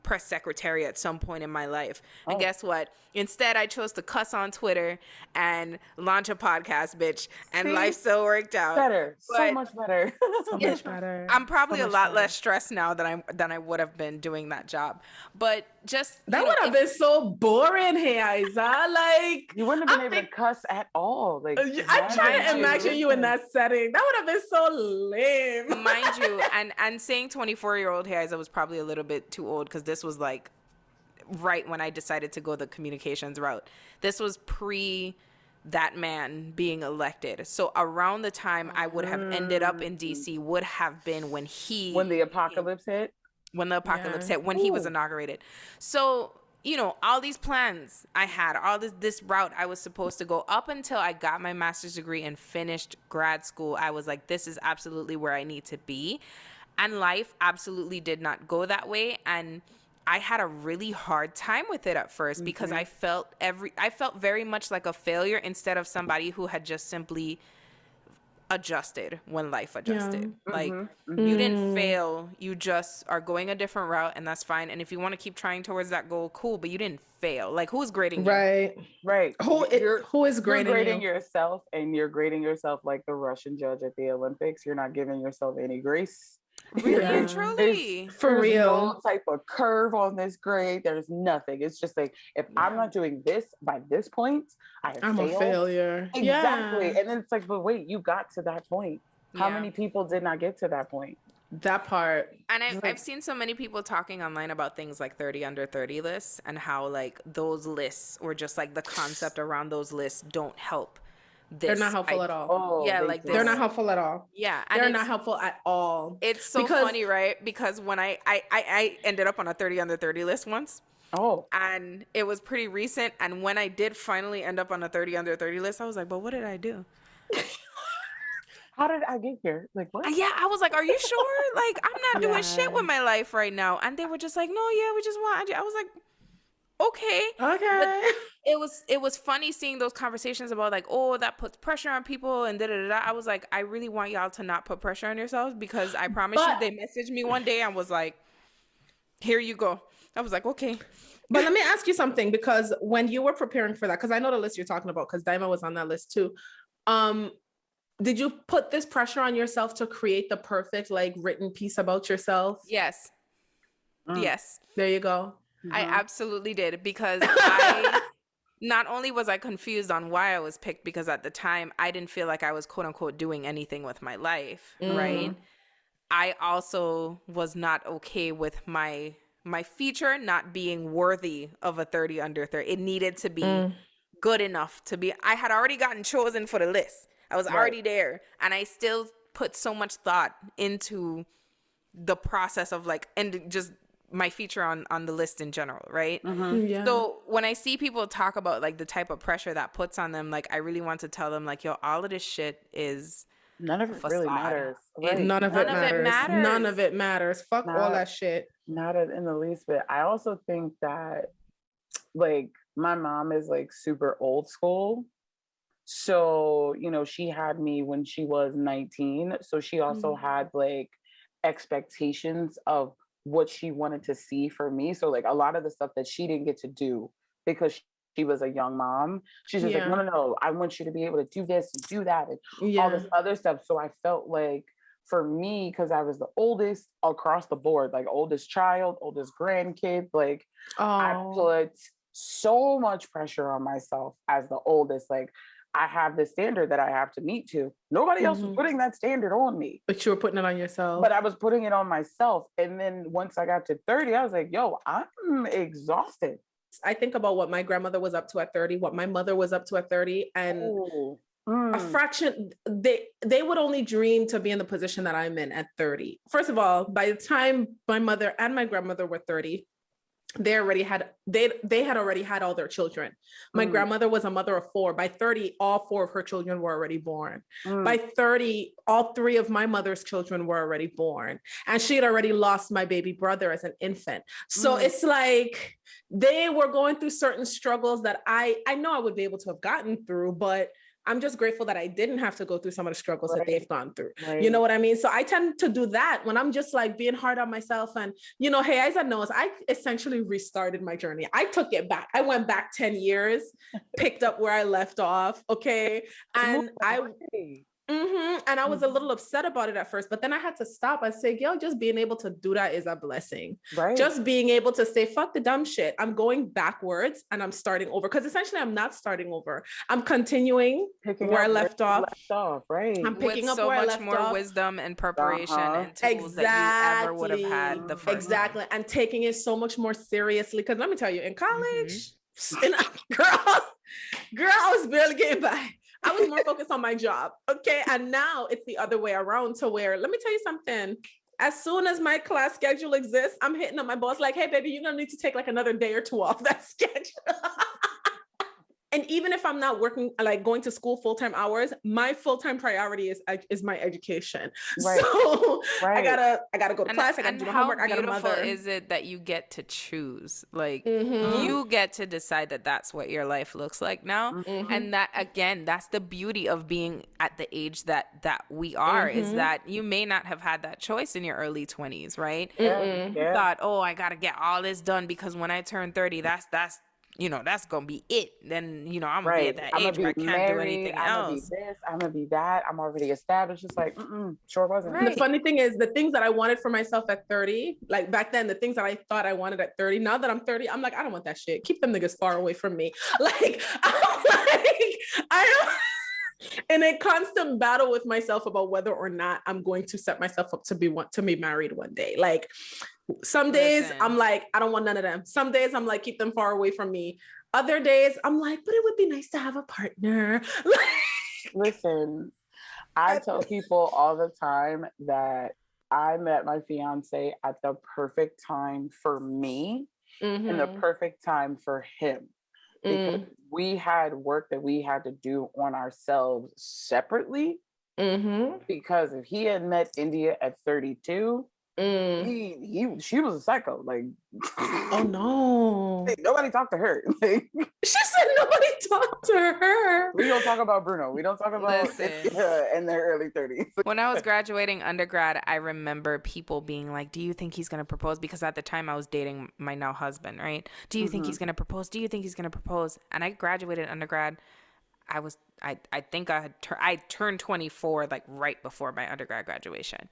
press secretary at some point in my life. And guess what? Instead, I chose to cuss on Twitter and launch a podcast, bitch. And life still worked out. Better, so much better. So much better. I'm probably So a much lot better. less stressed now than I would have been doing that job. But just That would have been so boring, hey, Isa. Like, You wouldn't have been able to cuss at all. Like, I'm trying to Mind you. imagine you in that setting. That would have been so lame. mind you, and saying 24-year-old Heiza was probably a little bit too old, because this was like right when I decided to go the communications route. This was pre that man being elected. So around the time I would have ended up in DC would have been when when the apocalypse hit. when the apocalypse Yeah. hit, when he was inaugurated. So, you know, all these plans I had, all this route I was supposed to go, up until I got my master's degree and finished grad school, I was like, this is absolutely where I need to be. And life absolutely did not go that way. And I had a really hard time with it at first, because I felt very much like a failure instead of somebody who had just simply adjusted when life adjusted. Like, you didn't fail, you just are going a different route, and that's fine. And if you want to keep trying towards that goal, cool, but you didn't fail. Like, who's grading you? Right. Who is You're grading grading you? yourself, and you're grading yourself like the Russian judge at the Olympics. You're not giving yourself any grace. Really Yeah. and truly. For There's real. no type of curve on this grade. There's nothing. It's just like, if I'm not doing this by this point, I have I'm failed. a failure. Exactly. Yeah. And then it's like, but wait, you got to that point. How Yeah. many people did not get to that point? That part. And I've seen so many people talking online about things like 30 under 30 lists, and how like those lists, or just like the concept around those lists, don't help this. They're not helpful at all. Oh, Yeah, they like don't. They're not helpful at all. Yeah. And They're it's, not helpful at all. it's so because- funny, right? Because when I ended up on a 30 under 30 list once, Oh, and it was pretty recent. And when I did finally end up on a 30 under 30 list, I was like, but what did I do? how did I get here? Like, what? Yeah, I was like, are you sure? Like, I'm not doing shit Yeah. with my life right now. And they were just like, no, yeah, we just want. I was like, okay. Okay. It was funny seeing those conversations about like, oh, that puts pressure on people and da da da. I was like, I really want y'all to not put pressure on yourselves, because I promise you, they messaged me one day and was like, here you go. I was like, okay. But let me ask you something, because when you were preparing for that, because I know the list you're talking about, because Daima was on that list too. Did you put this pressure on yourself to create the perfect like written piece about yourself? Yes. Yes. There you go. I absolutely did, because not only was I confused on why I was picked, because at the time I didn't feel like I was quote unquote doing anything with my life, right? I also was not okay with my feature not being worthy of a 30 under 30. It needed to be good enough to be. I had already gotten chosen for the list. I was already there, and I still put so much thought into the process of like, and just my feature on the list in general, right? Yeah. So when I see people talk about like the type of pressure that puts on them, like I really want to tell them like, yo, all of this shit is None of it really facade. matters. None of it matters. None of it matters. Fuck all that shit. Not in the least bit. I also think that like my mom is like super old school. So, you know, she had me when she was 19. So she also had like expectations of what she wanted to see for me. So like a lot of the stuff that she didn't get to do because she was a young mom, she's just like, no, I want you to be able to do this and do that and all this other stuff. So I felt like for me, because I was the oldest across the board, like oldest child, oldest grandkid, like I put so much pressure on myself as the oldest. Like I have this standard that I have to meet to. Nobody else was putting that standard on me. But you were putting it on yourself. But I was putting it on myself. And then once I got to 30, I was like, yo, I'm exhausted. I think about what my grandmother was up to at 30, what my mother was up to at 30, and a fraction, they would only dream to be in the position that I'm in at 30. First of all, by the time my mother and my grandmother were 30, they had already had all their children. My grandmother was a mother of 4. By 30, all 4 of her children were already born. By 30, all 3 of my mother's children were already born. And she had already lost my baby brother as an infant. So it's like they were going through certain struggles that I know I would be able to have gotten through, but I'm just grateful that I didn't have to go through some of the struggles that Right. they've gone through. Right. You know what I mean? So I tend to do that when I'm just like being hard on myself. And, you know, hey, Isa knows, I essentially restarted my journey. I took it back. I went back 10 years, picked up where I left off. Okay. And and I was a little upset about it at first, but then I had to stop and say, yo, just being able to do that is a blessing. Right. Just being able to say, fuck the dumb shit. I'm going backwards and I'm starting over. Because essentially I'm not starting over. I'm continuing where I left off. Right. I'm picking with up so where I much left more off. wisdom and preparation and tools that you ever would have had the first time. And taking it so much more seriously. Because let me tell you, in college, girl, I was barely getting by. I was more focused on my job. Okay. And now it's the other way around to where, let me tell you something. As soon as my class schedule exists, I'm hitting up my boss like, hey, baby, you're going to need to take like another day or two off that schedule. And even if I'm not working, like going to school full-time hours, my full-time priority is my education. Right. So right. I gotta go to class. I gotta do my homework. I got a mother. How beautiful is it that you get to choose? Like you get to decide that that's what your life looks like now. And that, again, that's the beauty of being at the age that we are, is that you may not have had that choice in your early 20s, right? You thought, oh, I gotta get all this done because when I turn 30, that's you know, that's gonna be it. Then, you know, I'm gonna be at that age where I can't do anything else. I'm gonna be this, I'm gonna be that. I'm already established. It's like, sure wasn't. Right. The funny thing is, the things that I wanted for myself at 30, like back then, the things that I thought I wanted at 30, now that I'm 30, I'm like, I don't want that shit. Keep them niggas far away from me. Like, I'm in a constant battle with myself about whether or not I'm going to set myself up to be married one day. Like, some days I'm like, I don't want none of them. Some days I'm like, keep them far away from me. Other days I'm like, but it would be nice to have a partner. Listen, I tell people all the time that I met my fiance at the perfect time for me and the perfect time for him. Because we had work that we had to do on ourselves separately. Because if he had met India at 32, she was a psycho. Like, oh no, nobody talked to her. Like, she said nobody talked to her. We don't talk about Bruno. We don't talk about in their early 30s. When I was graduating undergrad, I remember people being like, do you think he's going to propose? Because at the time I was dating my now husband, right? Do you think he's going to propose? Do you think he's going to propose? And I graduated undergrad. I think I turned 24 like right before my undergrad graduation.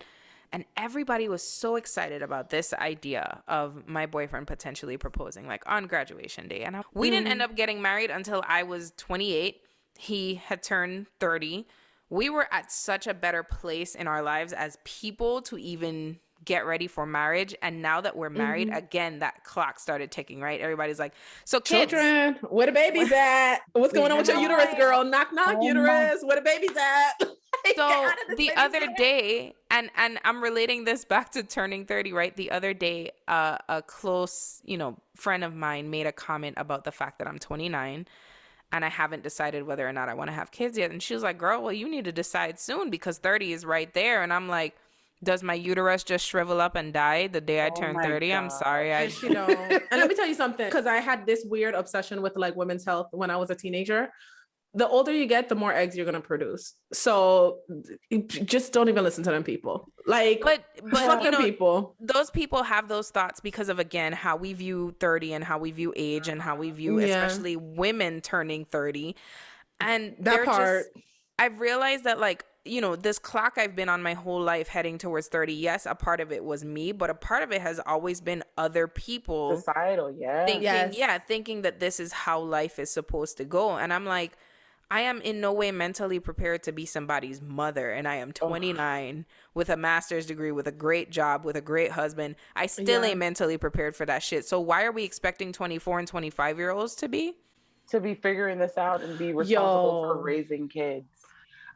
And everybody was so excited about this idea of my boyfriend potentially proposing like on graduation day. And we didn't end up getting married until I was 28. He had turned 30. We were at such a better place in our lives as people to even get ready for marriage. And now that we're married, again, that clock started ticking, right? Everybody's like, so kids. Children, where the babies at? What's going on with your uterus, girl? Knock, knock, uterus. Where the babies at? So the other day, and I'm relating this back to turning 30, right? The other day, a close, friend of mine made a comment about the fact that I'm 29 and I haven't decided whether or not I want to have kids yet. And she was like, girl, well, you need to decide soon because 30 is right there. And I'm like, does my uterus just shrivel up and die the day I turn 30? God. I'm sorry. Yes, you know. And let me tell you something, because I had this weird obsession with like women's health when I was a teenager. The older you get, the more eggs you're going to produce. So just don't even listen to them people. Like, but fuck them people. Those people have those thoughts because of, again, how we view 30 and how we view age and how we view especially women turning 30. And that part. I've realized that like, this clock I've been on my whole life heading towards 30. Yes, a part of it was me, but a part of it has always been other people. Societal, thinking that this is how life is supposed to go. And I'm like, I am in no way mentally prepared to be somebody's mother. And I am 29 with a master's degree, with a great job, with a great husband. I still ain't mentally prepared for that shit. So why are we expecting 24 and 25-year-olds to be? To be figuring this out and be responsible for raising kids.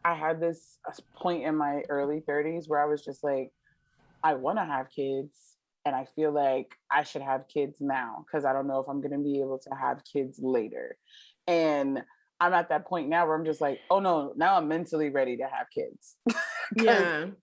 I had this point in my early 30s where I was just like, I want to have kids. And I feel like I should have kids now because I don't know if I'm going to be able to have kids later. And I'm at that point now where I'm just like, oh no, now I'm mentally ready to have kids.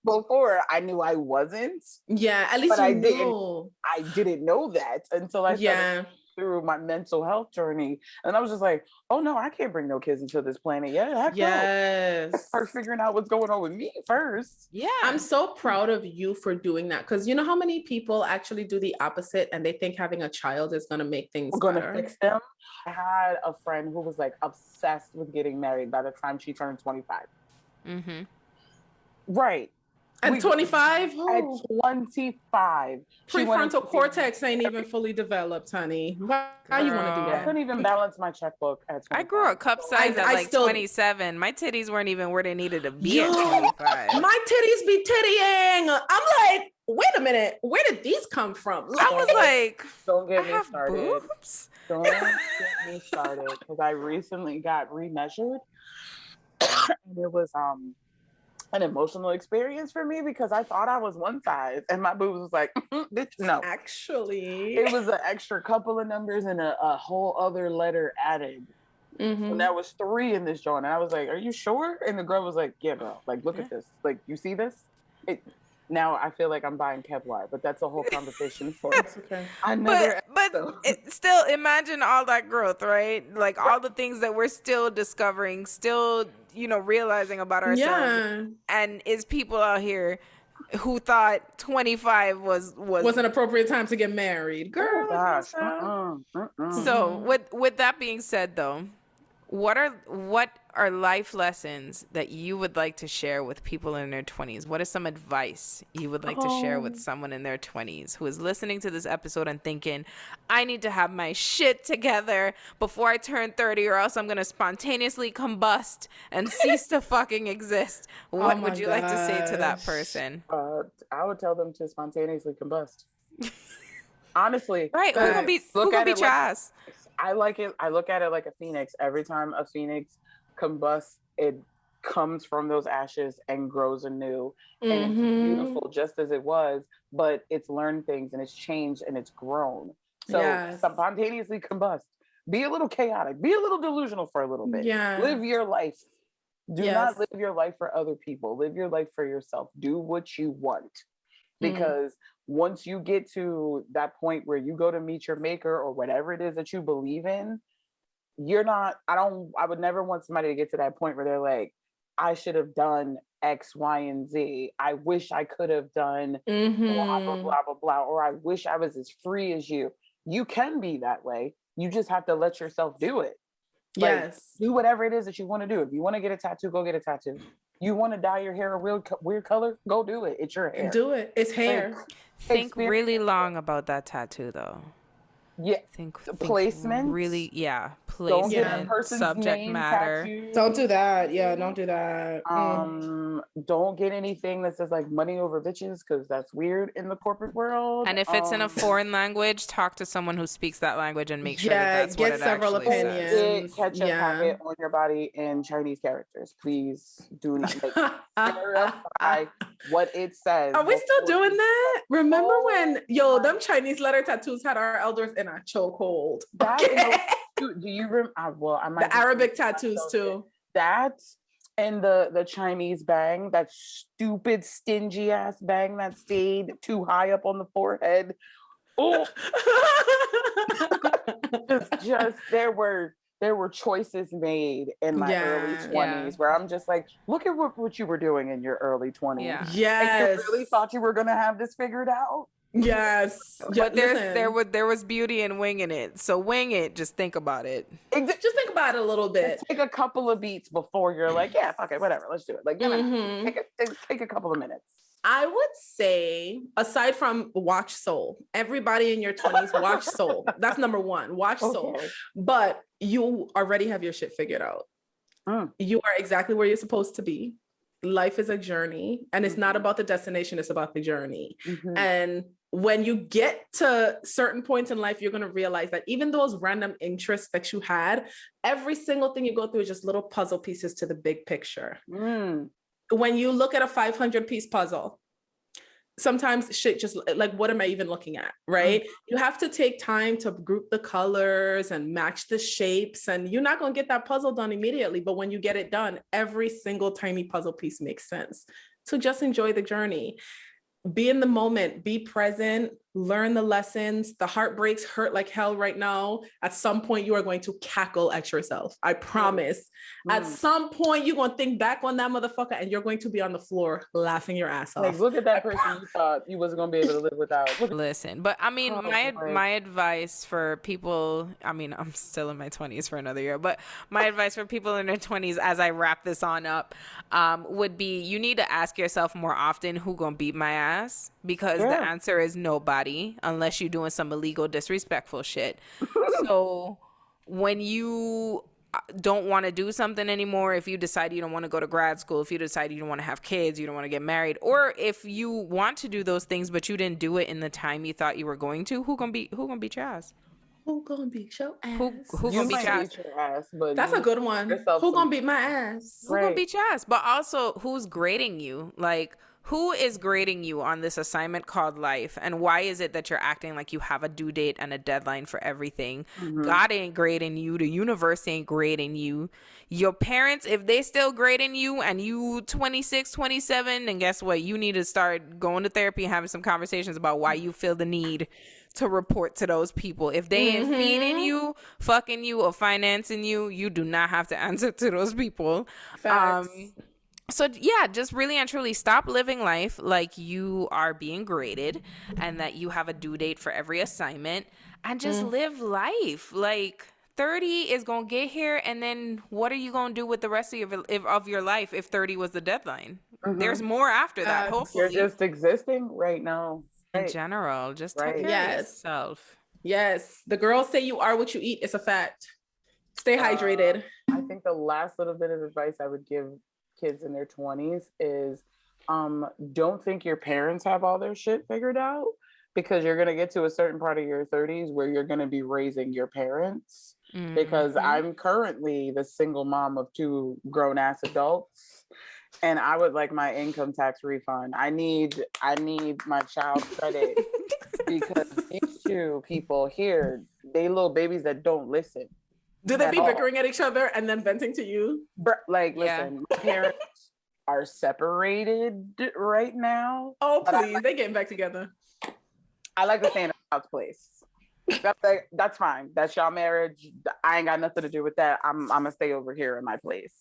Before I knew I wasn't. Yeah, at least I didn't know that until I started through my mental health journey. And I was just like, oh no, I can't bring no kids into this planet yet. Heck no. Yes. Start figuring out what's going on with me first. Yeah. I'm so proud of you for doing that, because you know how many people actually do the opposite and they think having a child is going to make things Going to better. fix them. I had a friend who was like obsessed with getting married by the time she turned 25. Mm-hmm. Right. At 25? At 25. Prefrontal cortex ain't even fully developed, honey. Why you want to do I that? couldn't even balance my checkbook at 25. I grew up cup size at I like still- 27. My titties weren't even where they needed to be at Yo, 25. My titties be tittying. I'm like, wait a minute. Where did these come from? I was like, Don't I get me have started. boobs. Don't get me started, because I recently got remeasured. And it was an emotional experience for me, because I thought I was one size and my boobs was like, bitch, no. Actually, It was an extra couple of numbers and a whole other letter added. Mhm. And there was 3 in this joint. And I was like, are you sure? And the girl was like, yeah, girl. Like, look at this. Like, you see this? Now I feel like I'm buying Kevlar, but that's a whole conversation for That's okay. I never. But still, imagine all that growth, right? Like all the things that we're still discovering, still, realizing about ourselves. Yeah. And is people out here who thought 25 was an appropriate time to get married, girl. Gosh. So with that being said, though, what are life lessons that you would like to share with people in their 20s? What is some advice you would like to share with someone in their 20s who is listening to this episode and thinking, I need to have my shit together before I turn 30 or else I'm going to spontaneously combust and cease to fucking exist? What would you like to say to that person? I would tell them to spontaneously combust. Honestly. Right. Who gonna beat your ass? I like it. I look at it like a phoenix. Every time a phoenix combusts, it comes from those ashes and grows anew. And it's beautiful just as it was, but it's learned things and it's changed and it's grown. So spontaneously combust. Be a little chaotic. Be a little delusional for a little bit. Yeah. Live your life. Do not live your life for other people. Live your life for yourself. Do what you want. Because once you get to that point where you go to meet your maker or whatever it is that you believe in, I would never want somebody to get to that point where they're like, I should have done X, Y, and Z. I wish I could have done blah, blah, blah, blah, blah. Or I wish I was as free as you. You can be that way. You just have to let yourself do it. Like, do whatever it is that you want to do. If you want to get a tattoo, go get a tattoo. You want to dye your hair a weird color? Go do it. It's your hair. Do it. It's hair. Think really long about that tattoo, though. Yeah. Think placement. Really, placement. Don't get a person's subject name matter. tattooed. Don't do that. Yeah, don't do that. Don't get anything that says like money over bitches, because that's weird in the corporate world. And if it's in a foreign language, talk to someone who speaks that language and make sure that's what get it several actually opinions. says. Catch a packet on your body in Chinese characters. Please do not verify what it says. Are we still doing that? Remember when them Chinese letter tattoos had our elders in a chokehold? Do you remember? I might the Arabic tattoos too. That and the Chinese bang, that stupid stingy ass bang that stayed too high up on the forehead. Oh, just there were choices made in my early 20s where I'm just like, look at what you were doing in your early 20s. Yeah. Yes. Like, you really thought you were gonna have this figured out? Yes. But there was beauty in winging it. So wing it, just think about it. Just think about it a little bit. Just take a couple of beats before you're like, yeah, fuck it, whatever, let's do it. Like, take a couple of minutes. I would say, aside from watch Soul, everybody in your 20s watch Soul. That's number one. Watch Soul. But you already have your shit figured out. You are exactly where you're supposed to be. Life is a journey, and it's not about the destination, it's about the journey. And when you get to certain points in life, you're going to realize that even those random interests that you had, every single thing you go through is just little puzzle pieces to the big picture. When you look at a 500-piece puzzle, sometimes shit just like, what am I even looking at? Right? You have to take time to group the colors and match the shapes, and you're not going to get that puzzle done immediately. But when you get it done, every single tiny puzzle piece makes sense. So just enjoy the journey. Be in the moment, be present, learn the lessons. The heartbreaks hurt like hell right now. At some point, you are going to cackle at yourself. I promise. At some point, you're going to think back on that motherfucker and you're going to be on the floor laughing your ass off. Like, look at that person you thought you wasn't going to be able to live without. Listen, but I mean, my advice for people, I mean, I'm still in my 20s for another year, but my advice for people in their 20s as I wrap this on up would be, you need to ask yourself more often, who gonna beat my ass? Because the answer is nobody, unless you're doing some illegal, disrespectful shit. So when you don't want to do something anymore, if you decide you don't want to go to grad school, if you decide you don't want to have kids, you don't want to get married, or if you want to do those things but you didn't do it in the time you thought you were going to, who gonna beat your ass? Who gonna beat your ass? Who gonna beat your ass? But that's a good one. Who gonna beat my ass? Who gonna beat your ass? But also, who's grading you? Like, who is grading you on this assignment called life? And why is it that you're acting like you have a due date and a deadline for everything? God ain't grading you. The universe ain't grading you. Your parents, if they still grading you and you 26, 27, then guess what? You need to start going to therapy and having some conversations about why you feel the need to report to those people. If they ain't feeding you, fucking you, or financing you, you do not have to answer to those people. Facts. So yeah, just really and truly stop living life like you are being graded and that you have a due date for every assignment, and just live life. Like, 30 is going to get here, and then what are you going to do with the rest of your life if 30 was the deadline? There's more after that, hopefully. You're just existing right now. In general, just take care of yourself. Yes. The girls say you are what you eat. It's a fact. Stay hydrated. I think the last little bit of advice I would give kids in their 20s is don't think your parents have all their shit figured out, because you're going to get to a certain part of your 30s where you're going to be raising your parents. Because I'm currently the single mom of 2 grown-ass adults, and I would like my income tax refund. I need my child credit because these 2 people here, they little babies that don't listen. Do they be bickering at each other and then venting to you? Like, listen, my parents are separated right now. Oh, please. They getting back together. I like to stay in a child's place. That's fine. That's y'all marriage. I ain't got nothing to do with that. I'm gonna stay over here in my place.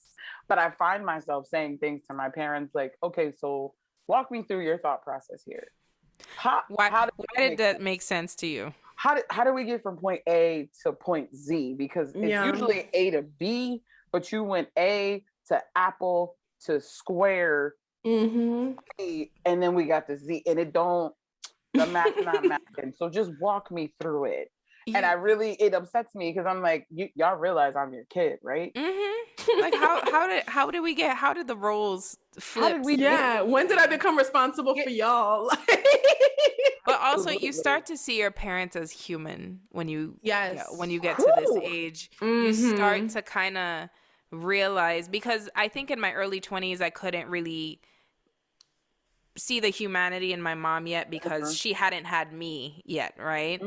But I find myself saying things to my parents like, okay, so walk me through your thought process here. Why did that make sense to you? How do we get from point A to point Z? Because it's usually A to B, but you went A to apple to square, and then we got the Z, and the math's not mathing. So just walk me through it. And it upsets me because I'm like, y'all realize I'm your kid, right? Like, how did the roles flip? When did I become responsible for y'all? But also, you start to see your parents as human when you get to this age. You start to kind of realize, because I think in my early 20s I couldn't really see the humanity in my mom yet because she hadn't had me yet, right?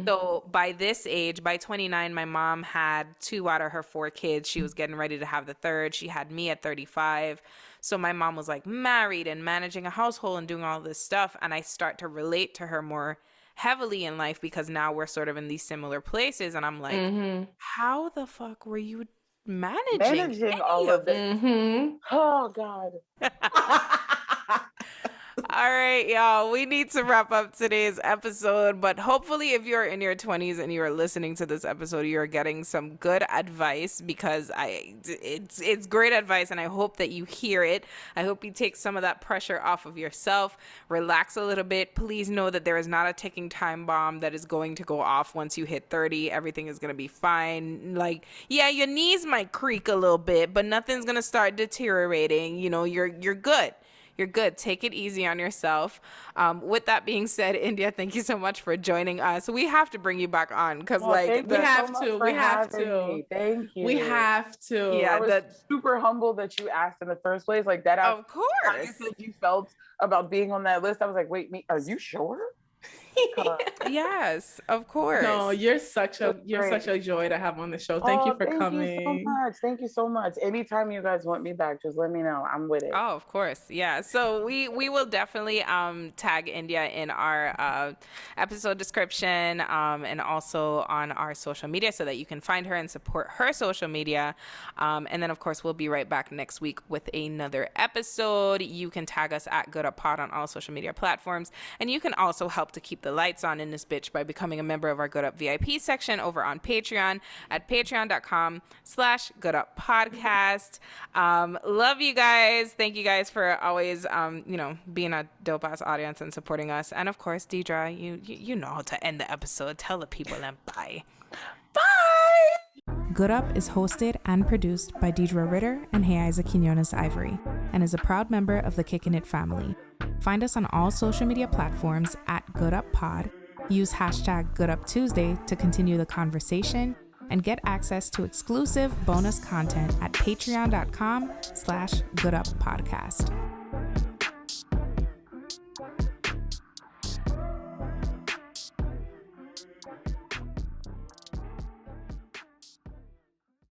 So by this age, by 29, my mom had 2 out of her 4 kids. She was getting ready to have the 3rd. She had me at 35. So my mom was like married and managing a household and doing all this stuff, and I start to relate to her more heavily in life because now we're sort of in these similar places, and I'm like, how the fuck were you managing all of it? Oh God. All right, y'all, we need to wrap up today's episode, but hopefully if you're in your 20s and you're listening to this episode, you're getting some good advice, because it's great advice, and I hope that you hear it. I hope you take some of that pressure off of yourself, relax a little bit. Please know that there is not a ticking time bomb that is going to go off once you hit 30. Everything is going to be fine. Like, yeah, your knees might creak a little bit, but nothing's going to start deteriorating. You know, you're good. You're good. Take it easy on yourself. With that being said, India, thank you so much for joining us. We have to bring you back on because, we have to. Thank you. We have to. Yeah, I was super humble that you asked in the first place. Like that. Of course. You felt about being on that list. I was like, wait, are you sure? Yes, of course. No, you're such a joy to have on the show. Thank you for coming. Thank you so much. Thank you so much. Anytime you guys want me back, just let me know. I'm with it. Oh, of course. Yeah. So we will definitely tag India in our episode description and also on our social media so that you can find her and support her social media. And then, of course, we'll be right back next week with another episode. You can tag us at Good Up Pod on all social media platforms. And you can also help to keep the lights on in this bitch by becoming a member of our Good Up VIP section over on Patreon at patreon.com/gooduppodcast. Love you guys. Thank you guys for always, being a dope ass audience and supporting us. And of course, Deidre, you know how to end the episode. Tell the people and bye. Bye. Good Up is hosted and produced by Deidre Ritter and Heiza Quinones Ivory and is a proud member of the Kickin' It family. Find us on all social media platforms at Good Up Pod. Use hashtag GoodUpTuesday to continue the conversation and get access to exclusive bonus content at patreon.com/gooduppodcast.